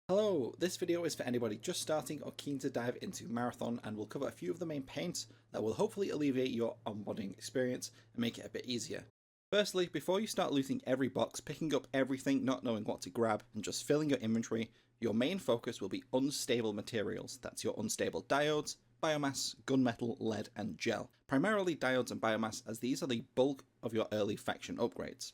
Hello, this video is for anybody just starting or keen to dive into Marathon, and will cover a few of the main pains that will hopefully alleviate your onboarding experience and make it a bit easier. Firstly, before you start looting every box, picking up everything, not knowing what to grab, and just filling your inventory, your main focus will be unstable materials. That's your unstable diodes, biomass, gunmetal, lead, and gel. Primarily diodes and biomass, as these are the bulk of your early faction upgrades.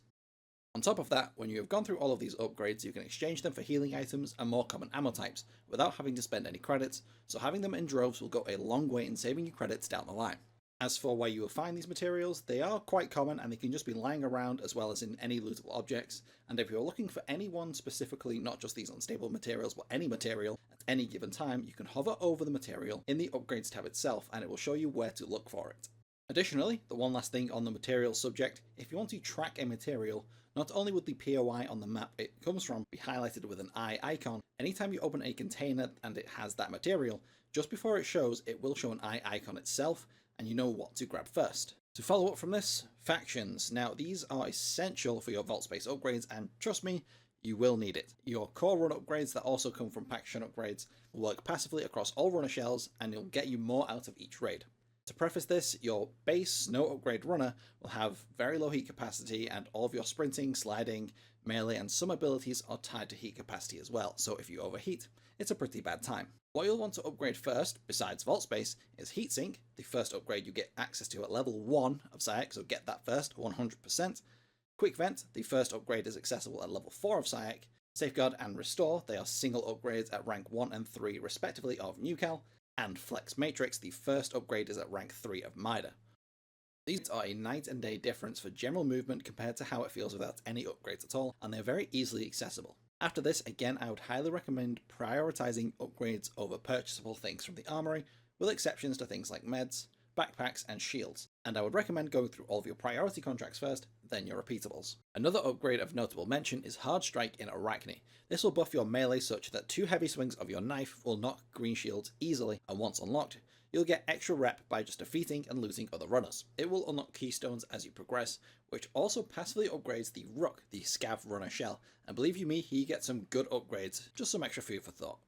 On top of that, when you have gone through all of these upgrades, you can exchange them for healing items and more common ammo types, without having to spend any credits, so having them in droves will go a long way in saving you credits down the line. As for where you will find these materials, they are quite common and they can just be lying around as well as in any lootable objects, and if you're looking for any one specifically, not just these unstable materials, but any material, at any given time, you can hover over the material in the upgrades tab itself and it will show you where to look for it. Additionally, the one last thing on the materials subject, if you want to track a material, not only would the POI on the map it comes from be highlighted with an eye icon, anytime you open a container and it has that material, just before it shows, it will show an eye icon itself, and you know what to grab first. To follow up from this, factions. Now these are essential for your vault space upgrades, and trust me, you will need it. Your core run upgrades that also come from faction upgrades will work passively across all runner shells, and it'll get you more out of each raid. To preface this, your base no upgrade runner will have very low heat capacity, and all of your sprinting, sliding, melee and some abilities are tied to heat capacity as well, so if you overheat, it's a pretty bad time. What you'll want to upgrade first, besides vault space, is heatsink, the first upgrade you get access to at level 1 of SciEx, so get that first, 100%. Quick vent, the first upgrade is accessible at level 4 of SciEx. Safeguard and restore, they are single upgrades at rank 1 and 3 respectively of Nucal. And Flex Matrix, the first upgrade is at rank 3 of Mida. These are a night and day difference for general movement compared to how it feels without any upgrades at all, and they're very easily accessible. After this, again, I would highly recommend prioritizing upgrades over purchasable things from the armory, with exceptions to things like meds, backpacks and shields, and I would recommend going through all of your priority contracts first, then your repeatables. Another upgrade of notable mention is Hard Strike in Arachne. This will buff your melee such that 2 heavy swings of your knife will knock green shields easily, and once unlocked, you'll get extra rep by just defeating and losing other runners. It will unlock keystones as you progress, which also passively upgrades the Rook, the Scav runner shell, and believe you me, he gets some good upgrades, just some extra food for thought.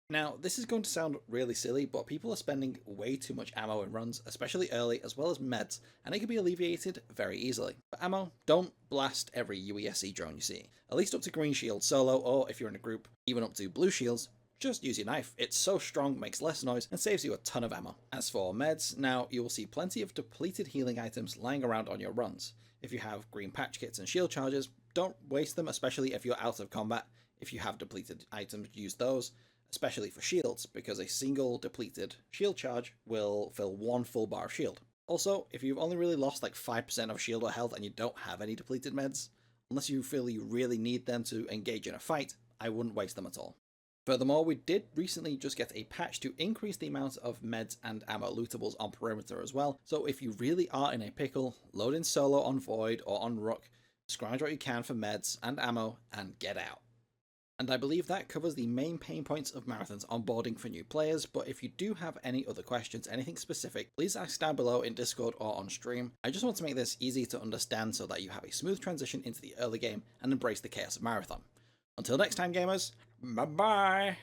Now, this is going to sound really silly, but people are spending way too much ammo in runs, especially early, as well as meds, and it can be alleviated very easily. For ammo, don't blast every UESC drone you see. At least up to green shield solo, or if you're in a group, even up to blue shields, just use your knife. It's so strong, makes less noise, and saves you a ton of ammo. As for meds, now you will see plenty of depleted healing items lying around on your runs. If you have green patch kits and shield charges, don't waste them, especially if you're out of combat. If you have depleted items, use those. Especially for shields, because a single depleted shield charge will fill 1 full bar of shield. Also, if you've only really lost like 5% of shield or health and you don't have any depleted meds, unless you feel you really need them to engage in a fight, I wouldn't waste them at all. Furthermore, we did recently just get a patch to increase the amount of meds and ammo lootables on perimeter as well, so if you really are in a pickle, load in solo on Void or on Rook, scrounge what you can for meds and ammo, and get out. And I believe that covers the main pain points of Marathon's onboarding for new players, but if you do have any other questions, anything specific, please ask down below in Discord or on stream. I just want to make this easy to understand so that you have a smooth transition into the early game and embrace the chaos of Marathon. Until next time, gamers, bye bye!